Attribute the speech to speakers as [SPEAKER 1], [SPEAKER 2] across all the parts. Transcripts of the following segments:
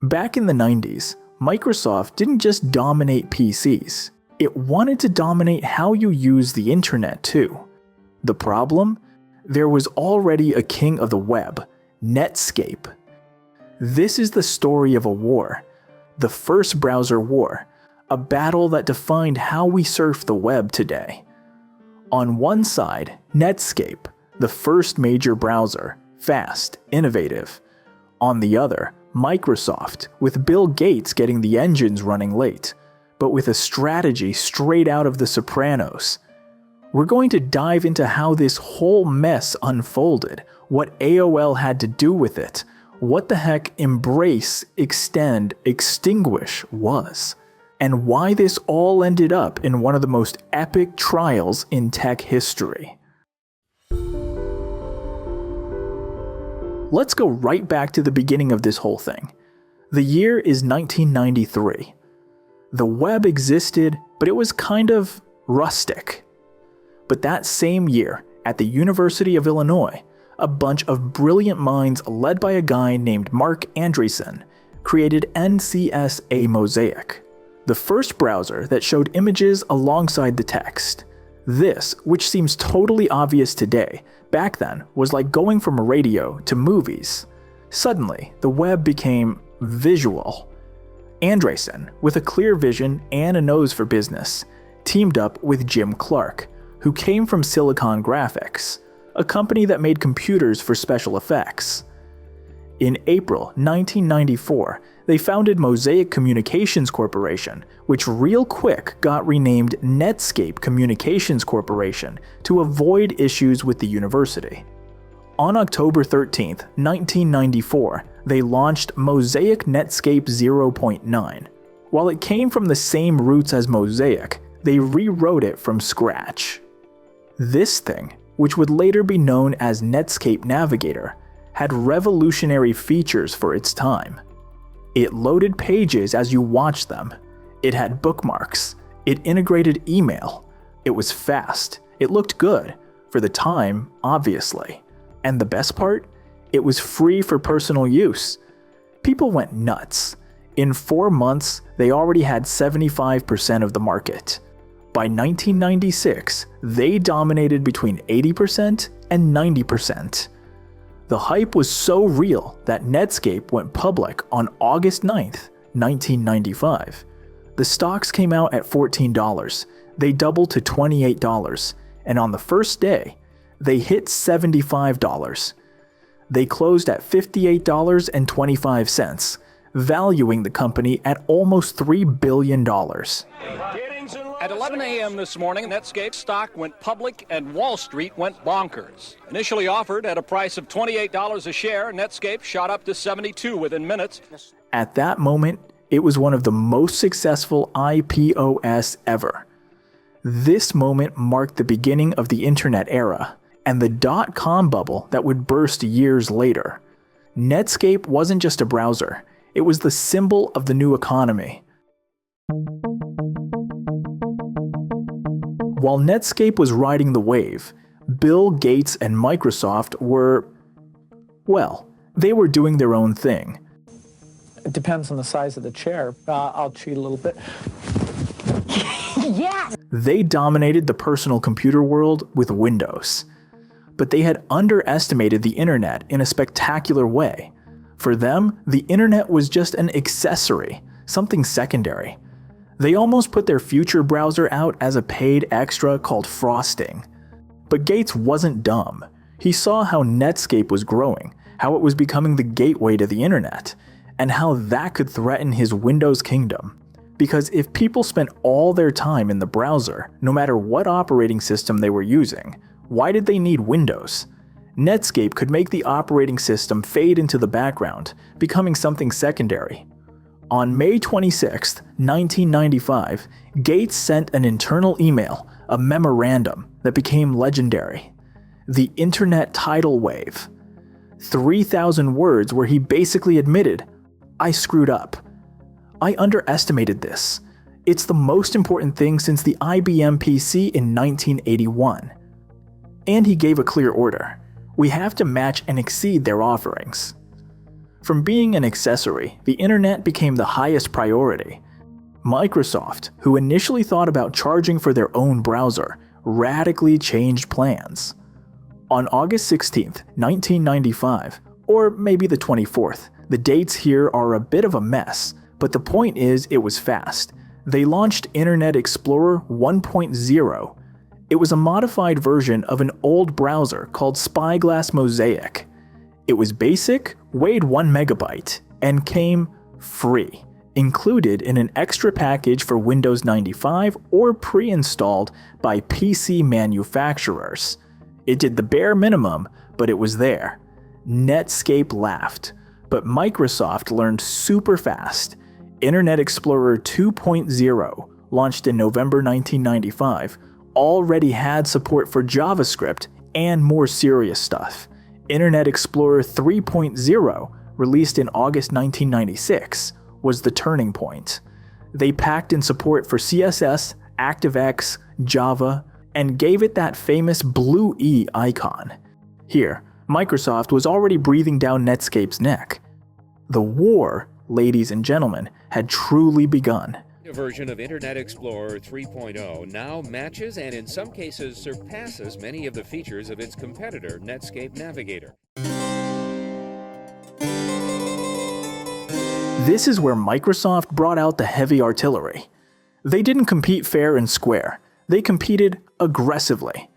[SPEAKER 1] Back in the 90s, Microsoft didn't just dominate PCs, it wanted to dominate how you use the internet too. The problem? There was already a king of the web, Netscape. This is the story of a war, the first browser war, a battle that defined how we surf the web today. On one side, Netscape, the first major browser, fast, innovative. On the other, Microsoft, with Bill Gates getting the engines running late, but with a strategy straight out of The Sopranos. We're going to dive into how this whole mess unfolded, what AOL had to do with it, what the heck embrace, extend, extinguish was, and why this all ended up in one of the most epic trials in tech history. Let's go right back to the beginning of this whole thing. The year is 1993. The web existed, but it was kind of rustic. But that same year, at the University of Illinois, a bunch of brilliant minds led by a guy named Mark Andreessen created NCSA Mosaic, the first browser that showed images alongside the text. This, which seems totally obvious today, back then was like going from radio to movies. Suddenly, the web became visual. Andreessen, with a clear vision and a nose for business, teamed up with Jim Clark, who came from Silicon Graphics, a company that made computers for special effects. In April 1994, they founded Mosaic Communications Corporation, which real quick got renamed Netscape Communications Corporation to avoid issues with the university. On October 13, 1994, they launched Mosaic Netscape 0.9. While it came from the same roots as Mosaic, they rewrote it from scratch. This thing, which would later be known as Netscape Navigator, had revolutionary features for its time. It loaded pages as you watched them. It had bookmarks. It integrated email. It was fast. It looked good. For the time, obviously. And the best part? It was free for personal use. People went nuts. In 4 months, they already had 75% of the market. By 1996, they dominated between 80% and 90%. The hype was so real that Netscape went public on August 9th, 1995. The stocks came out at $14, they doubled to $28, and on the first day, they hit $75. They closed at $58.25, valuing the company at almost $3 billion.
[SPEAKER 2] At 11 a.m. this morning, Netscape stock went public and Wall Street went bonkers. Initially offered at a price of $28 a share, Netscape shot up to $72 within minutes.
[SPEAKER 1] At that moment, it was one of the most successful IPOs ever. This moment marked the beginning of the internet era and the dot-com bubble that would burst years later. Netscape wasn't just a browser, it was the symbol of the new economy. While Netscape was riding the wave, Bill Gates and Microsoft were, well, they were doing their own thing.
[SPEAKER 3] It depends on the size of the chair. I'll cheat a little bit.
[SPEAKER 4] Yeah!
[SPEAKER 1] They dominated the personal computer world with Windows. But they had underestimated the internet in a spectacular way. For them, the internet was just an accessory, something secondary. They almost put their future browser out as a paid extra called frosting. But Gates wasn't dumb. He saw how Netscape was growing, how it was becoming the gateway to the internet, and how that could threaten his Windows kingdom. Because if people spent all their time in the browser, no matter what operating system they were using, why did they need Windows? Netscape could make the operating system fade into the background, becoming something secondary. On May 26, 1995, Gates sent an internal email, a memorandum, that became legendary. The Internet Tidal Wave. 3,000 words where he basically admitted, "I screwed up. I underestimated this. It's the most important thing since the IBM PC in 1981. And he gave a clear order. We have to match and exceed their offerings. From being an accessory, the internet became the highest priority. Microsoft, who initially thought about charging for their own browser, radically changed plans. On August 16, 1995, or maybe the 24th, the dates here are a bit of a mess, but the point is it was fast. They launched Internet Explorer 1.0. It was a modified version of an old browser called Spyglass Mosaic. It was basic, weighed 1 megabyte, and came free, included in an extra package for Windows 95 or pre-installed by PC manufacturers. It did the bare minimum, but it was there. Netscape laughed, but Microsoft learned super fast. Internet Explorer 2.0, launched in November 1995, already had support for JavaScript and more serious stuff. Internet Explorer 3.0, released in August 1996, was the turning point. They packed in support for CSS, ActiveX, Java, and gave it that famous blue E icon. Here, Microsoft was already breathing down Netscape's neck. The war, ladies and gentlemen, had truly begun.
[SPEAKER 4] A version of Internet Explorer 3.0 now matches and in some cases surpasses many of the features of its competitor, Netscape Navigator.
[SPEAKER 1] This is where Microsoft brought out the heavy artillery. They didn't compete fair and square. They competed aggressively.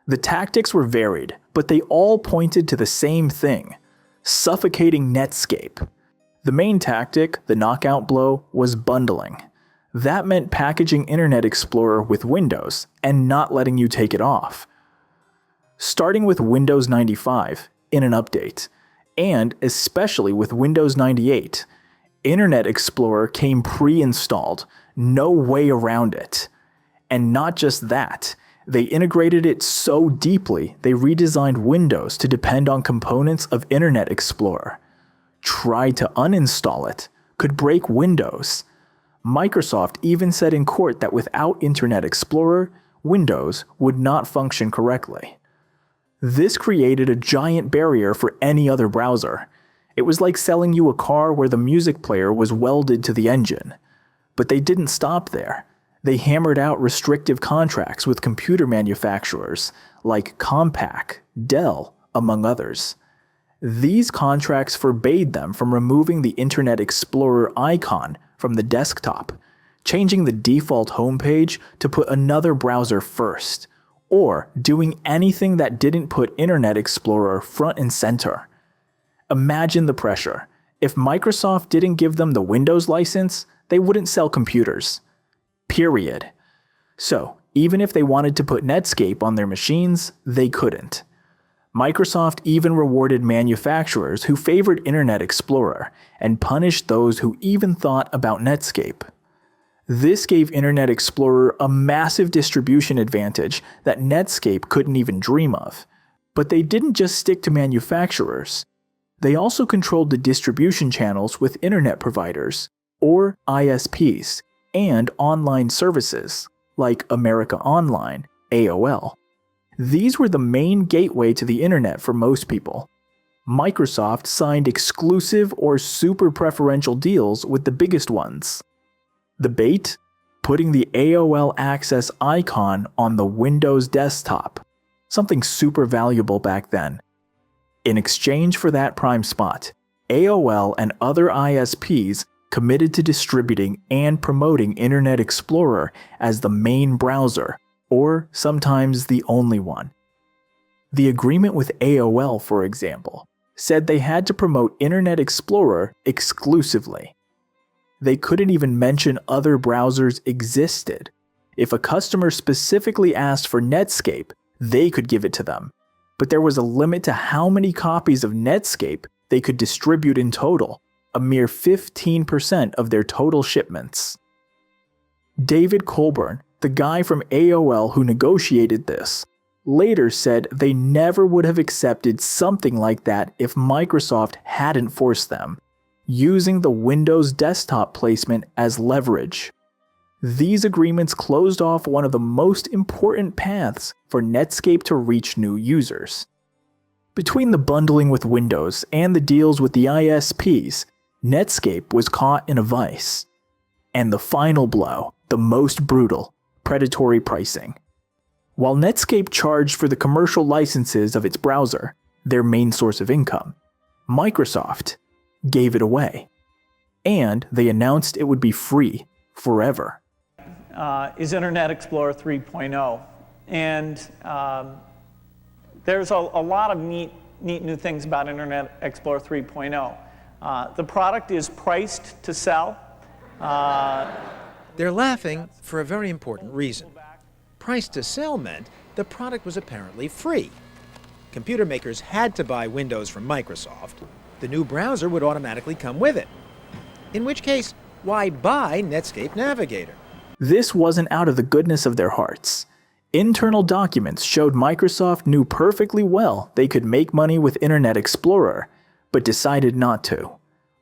[SPEAKER 1] The tactics were varied, but they all pointed to the same thing: suffocating Netscape. The main tactic, the knockout blow, was bundling. That meant packaging Internet Explorer with Windows and not letting you take it off. Starting with Windows 95 in an update, and especially with Windows 98, Internet Explorer came pre-installed, no way around it. And not just that, they integrated it so deeply they redesigned Windows to depend on components of Internet Explorer. Try to uninstall it, could break Windows. Microsoft even said in court that without Internet Explorer, Windows would not function correctly. This created a giant barrier for any other browser. It was like selling you a car where the music player was welded to the engine. But they didn't stop there. They hammered out restrictive contracts with computer manufacturers like Compaq, Dell, among others. These contracts forbade them from removing the Internet Explorer icon from the desktop, changing the default homepage to put another browser first, or doing anything that didn't put Internet Explorer front and center. Imagine the pressure. If Microsoft didn't give them the Windows license, they wouldn't sell computers. Period. So, even if they wanted to put Netscape on their machines, they couldn't. Microsoft even rewarded manufacturers who favored Internet Explorer and punished those who even thought about Netscape. This gave Internet Explorer a massive distribution advantage that Netscape couldn't even dream of. But they didn't just stick to manufacturers. They also controlled the distribution channels with internet providers, or ISPs, and online services, like America Online, AOL. These were the main gateway to the internet for most people. Microsoft signed exclusive or super preferential deals with the biggest ones. The bait? Putting the AOL Access icon on the Windows desktop, something super valuable back then. In exchange for that prime spot, AOL and other ISPs committed to distributing and promoting Internet Explorer as the main browser, or sometimes the only one. The agreement with AOL, for example, said they had to promote Internet Explorer exclusively. They couldn't even mention other browsers existed. If a customer specifically asked for Netscape, they could give it to them. But there was a limit to how many copies of Netscape they could distribute in total, a mere 15% of their total shipments. David Colburn, the guy from AOL who negotiated this, later said they never would have accepted something like that if Microsoft hadn't forced them, using the Windows desktop placement as leverage. These agreements closed off one of the most important paths for Netscape to reach new users. Between the bundling with Windows and the deals with the ISPs, Netscape was caught in a vice. And the final blow, the most brutal, predatory pricing. While Netscape charged for the commercial licenses of its browser, their main source of income, Microsoft gave it away. And they announced it would be free forever.
[SPEAKER 3] Is Internet Explorer 3.0. And there's a lot of neat new things about Internet Explorer 3.0. The product is priced to sell.
[SPEAKER 5] They're laughing for a very important reason. Price to sell meant the product was apparently free. Computer makers had to buy Windows from Microsoft. The new browser would automatically come with it. In which case, why buy Netscape Navigator?
[SPEAKER 1] This wasn't out of the goodness of their hearts. Internal documents showed Microsoft knew perfectly well they could make money with Internet Explorer, but decided not to.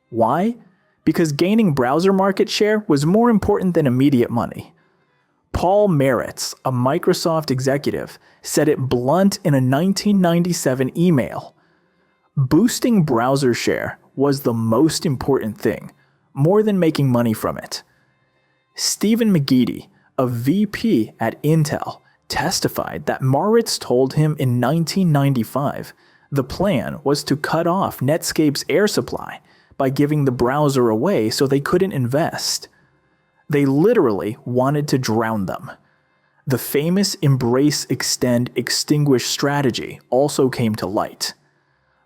[SPEAKER 1] Why? Because gaining browser market share was more important than immediate money. Paul Maritz, a Microsoft executive, said it blunt in a 1997 email. Boosting browser share was the most important thing, more than making money from it. Stephen McGeady, a VP at Intel, testified that Maritz told him in 1995 the plan was to cut off Netscape's air supply by giving the browser away so they couldn't invest. They literally wanted to drown them. The famous embrace, extend, extinguish strategy also came to light.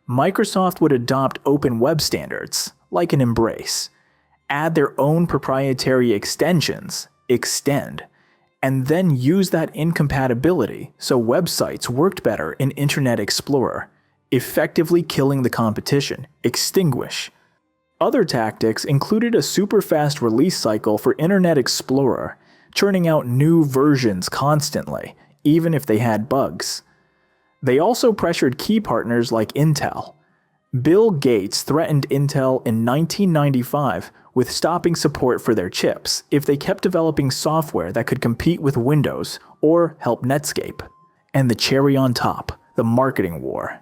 [SPEAKER 1] Microsoft would adopt open web standards, like an embrace, add their own proprietary extensions, extend, and then use that incompatibility so websites worked better in Internet Explorer, effectively killing the competition, extinguish. Other tactics included a super fast release cycle for Internet Explorer, churning out new versions constantly, even if they had bugs. They also pressured key partners like Intel. Bill Gates threatened Intel in 1995 with stopping support for their chips if they kept developing software that could compete with Windows or help Netscape. And the cherry on top, the marketing war.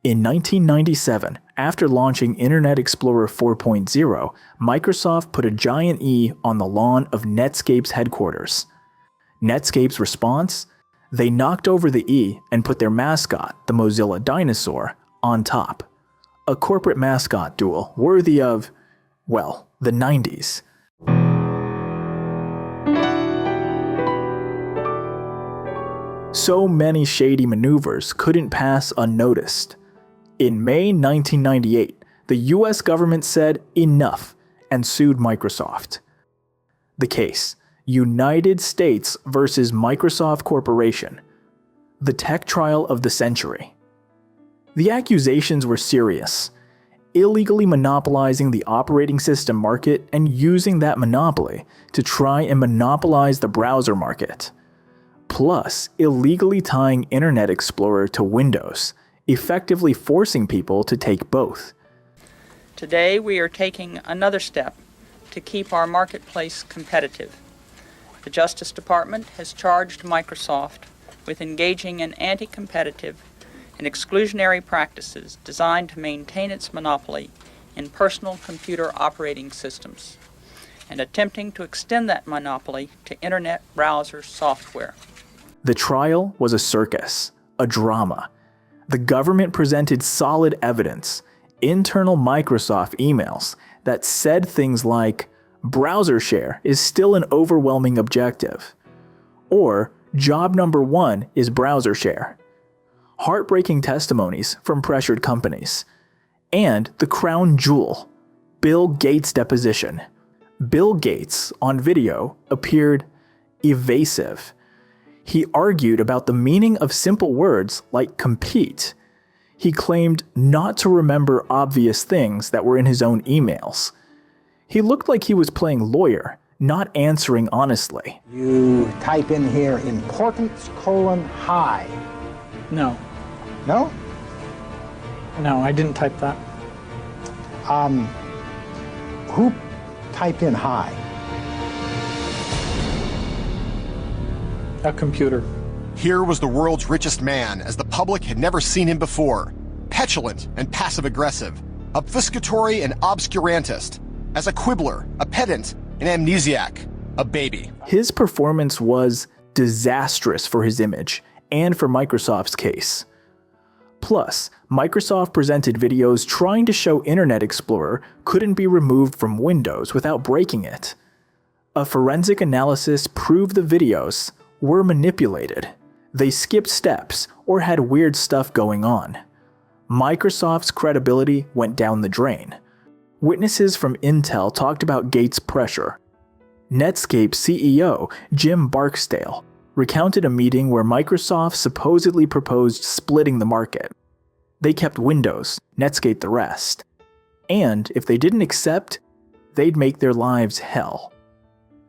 [SPEAKER 1] In 1997, after launching Internet Explorer 4.0, Microsoft put a giant E on the lawn of Netscape's headquarters. Netscape's response? They knocked over the E and put their mascot, the Mozilla dinosaur, on top. A corporate mascot duel worthy of, well, the 90s. So many shady maneuvers couldn't pass unnoticed. In May 1998, the US government said enough and sued Microsoft. The case: United States versus Microsoft Corporation. The tech trial of the century. The accusations were serious. Illegally monopolizing the operating system market and using that monopoly to try and monopolize the browser market. Plus, illegally tying Internet Explorer to Windows, effectively forcing people to take both.
[SPEAKER 6] Today we are taking another step to keep our marketplace competitive. The Justice Department has charged Microsoft with engaging in anti-competitive and exclusionary practices designed to maintain its monopoly in personal computer operating systems and attempting to extend that monopoly to internet browser software.
[SPEAKER 1] The trial was a circus, a drama. The government presented solid evidence, internal Microsoft emails that said things like, browser share is still an overwhelming objective, or job number one is browser share. Heartbreaking testimonies from pressured companies. And the crown jewel, Bill Gates' deposition. Bill Gates, on video, appeared evasive. He argued about the meaning of simple words like compete. He claimed not to remember obvious things that were in his own emails. He looked like he was playing lawyer, not answering honestly.
[SPEAKER 7] You type in here importance : high.
[SPEAKER 3] No.
[SPEAKER 7] No?
[SPEAKER 3] No, I didn't type that.
[SPEAKER 7] Who typed in high?
[SPEAKER 3] A computer.
[SPEAKER 8] Here was the world's richest man, as the public had never seen him before. petulant and passive-aggressive, obfuscatory and obscurantist, as a quibbler, a pedant, an amnesiac, a baby.
[SPEAKER 1] His performance was disastrous for his image and for Microsoft's case. Plus, Microsoft presented videos trying to show Internet Explorer couldn't be removed from Windows without breaking it. A forensic analysis proved the videos were manipulated. They skipped steps or had weird stuff going on. Microsoft's credibility went down the drain. Witnesses from Intel talked about Gates' pressure. Netscape CEO Jim Barksdale recounted a meeting where Microsoft supposedly proposed splitting the market. They kept Windows, Netscape the rest. And if they didn't accept, they'd make their lives hell.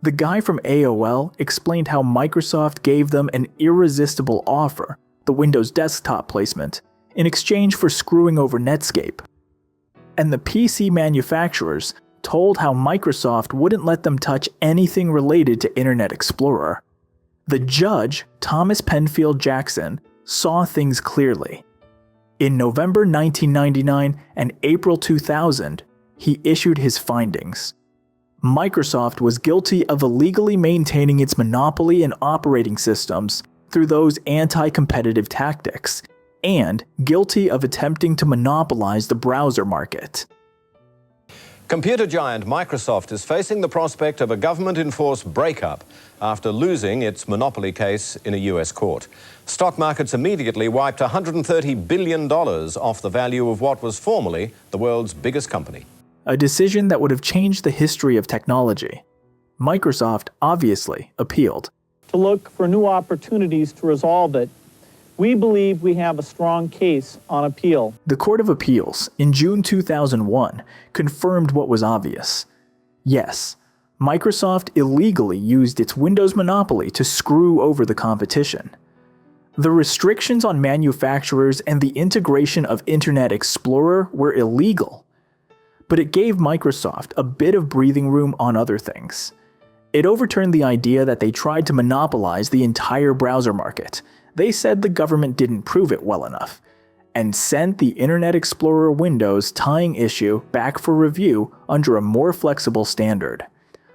[SPEAKER 1] The guy from AOL explained how Microsoft gave them an irresistible offer, the Windows desktop placement, in exchange for screwing over Netscape. And the PC manufacturers told how Microsoft wouldn't let them touch anything related to Internet Explorer. The judge, Thomas Penfield Jackson, saw things clearly. In November 1999 and April 2000, he issued his findings. Microsoft was guilty of illegally maintaining its monopoly in operating systems through those anti-competitive tactics, and guilty of attempting to monopolize the browser market.
[SPEAKER 9] Computer giant Microsoft is facing the prospect of a government-enforced breakup after losing its monopoly case in a US court. Stock markets immediately wiped $130 billion off the value of what was formerly the world's biggest company.
[SPEAKER 1] A decision that would have changed the history of technology. Microsoft obviously appealed.
[SPEAKER 3] To look for new opportunities to resolve it, we believe we have a strong case on appeal.
[SPEAKER 1] The Court of Appeals, in June 2001, confirmed what was obvious. Yes, Microsoft illegally used its Windows monopoly to screw over the competition. The restrictions on manufacturers and the integration of Internet Explorer were illegal. But it gave Microsoft a bit of breathing room on other things. It overturned the idea that they tried to monopolize the entire browser market. They said the government didn't prove it well enough, and sent the Internet Explorer Windows tying issue back for review under a more flexible standard.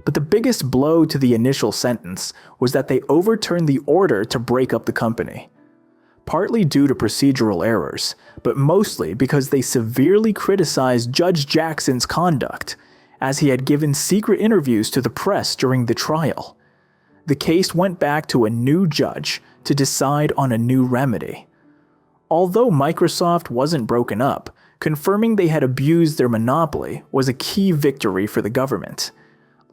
[SPEAKER 1] But the biggest blow to the initial sentence was that they overturned the order to break up the company. Partly due to procedural errors, but mostly because they severely criticized Judge Jackson's conduct, as he had given secret interviews to the press during the trial. The case went back to a new judge to decide on a new remedy. Although Microsoft wasn't broken up, confirming they had abused their monopoly was a key victory for the government.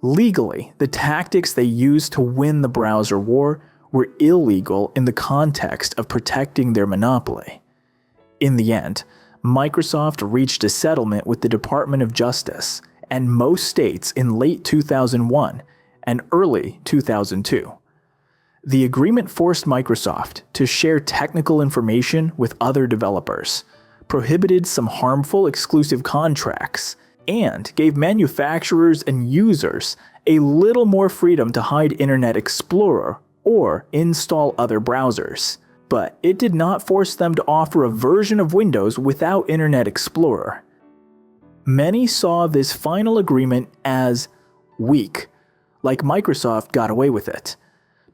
[SPEAKER 1] Legally, the tactics they used to win the browser war were illegal in the context of protecting their monopoly. In the end, Microsoft reached a settlement with the Department of Justice and most states in late 2001 and early 2002. The agreement forced Microsoft to share technical information with other developers, prohibited some harmful exclusive contracts, and gave manufacturers and users a little more freedom to hide Internet Explorer or install other browsers. But it did not force them to offer a version of Windows without Internet Explorer. Many saw this final agreement as weak, like Microsoft got away with it.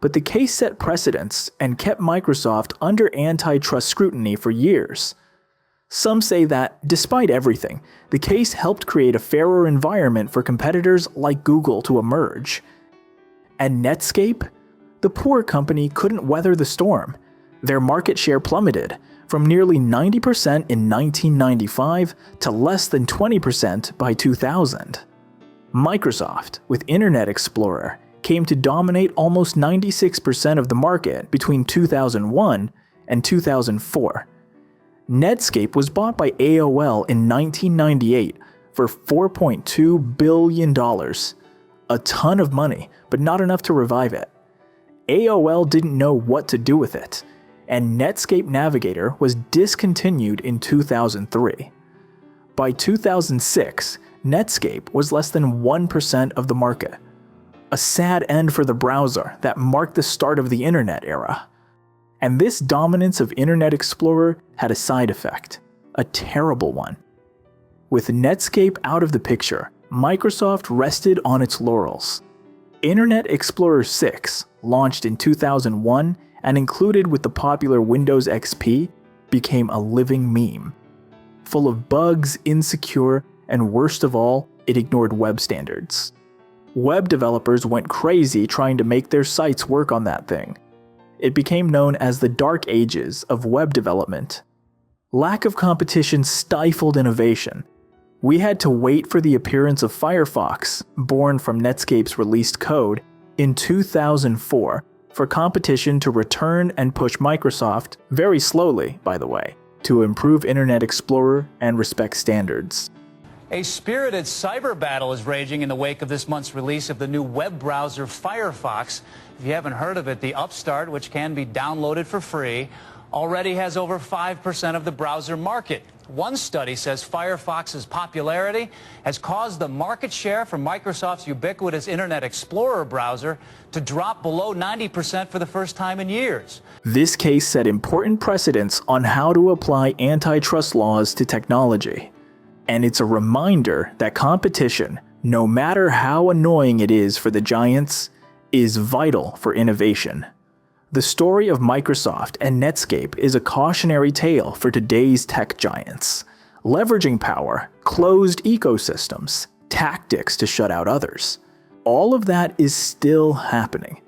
[SPEAKER 1] But the case set precedents and kept Microsoft under antitrust scrutiny for years. Some say that, despite everything, the case helped create a fairer environment for competitors like Google to emerge. And Netscape? The poor company couldn't weather the storm. Their market share plummeted from nearly 90% in 1995 to less than 20% by 2000. Microsoft, with Internet Explorer, came to dominate almost 96% of the market between 2001 and 2004. Netscape was bought by AOL in 1998 for $4.2 billion. A ton of money, but not enough to revive it. AOL didn't know what to do with it, and Netscape Navigator was discontinued in 2003. By 2006, Netscape was less than 1% of the market. A sad end for the browser that marked the start of the internet era. And this dominance of Internet Explorer had a side effect, a terrible one. With Netscape out of the picture, Microsoft rested on its laurels. Internet Explorer 6, launched in 2001 and included with the popular Windows XP, became a living meme. Full of bugs, insecure, and worst of all, it ignored web standards. Web developers went crazy trying to make their sites work on that thing. It became known as the dark ages of web development. Lack of competition stifled innovation. We had to wait for the appearance of Firefox, born from Netscape's released code, in 2004 for competition to return and push Microsoft, very slowly by the way, to improve Internet Explorer and respect standards.
[SPEAKER 10] A spirited cyber battle is raging in the wake of this month's release of the new web browser Firefox. If you haven't heard of it, the upstart, which can be downloaded for free, already has over 5% of the browser market. One study says Firefox's popularity has caused the market share for Microsoft's ubiquitous Internet Explorer browser to drop below 90% for the first time in years.
[SPEAKER 1] This case set important precedents on how to apply antitrust laws to technology. And it's a reminder that competition, no matter how annoying it is for the giants, is vital for innovation. The story of Microsoft and Netscape is a cautionary tale for today's tech giants. Leveraging power, closed ecosystems, tactics to shut out others. All of that is still happening.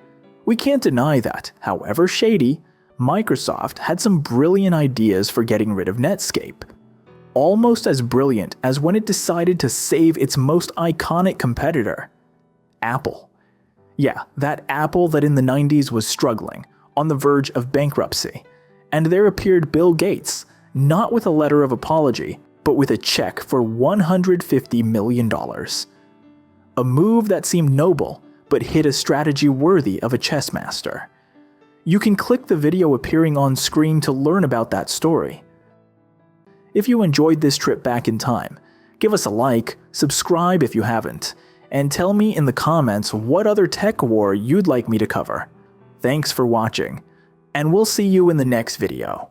[SPEAKER 1] We can't deny that, however shady, Microsoft had some brilliant ideas for getting rid of Netscape. Almost as brilliant as when it decided to save its most iconic competitor, Apple. Yeah, that Apple that in the 90s was struggling, on the verge of bankruptcy. And there appeared Bill Gates, not with a letter of apology, but with a check for $150 million. A move that seemed noble, but hit a strategy worthy of a chess master. You can click the video appearing on screen to learn about that story. If you enjoyed this trip back in time, give us a like, subscribe if you haven't, and tell me in the comments what other tech war you'd like me to cover. Thanks for watching, and we'll see you in the next video.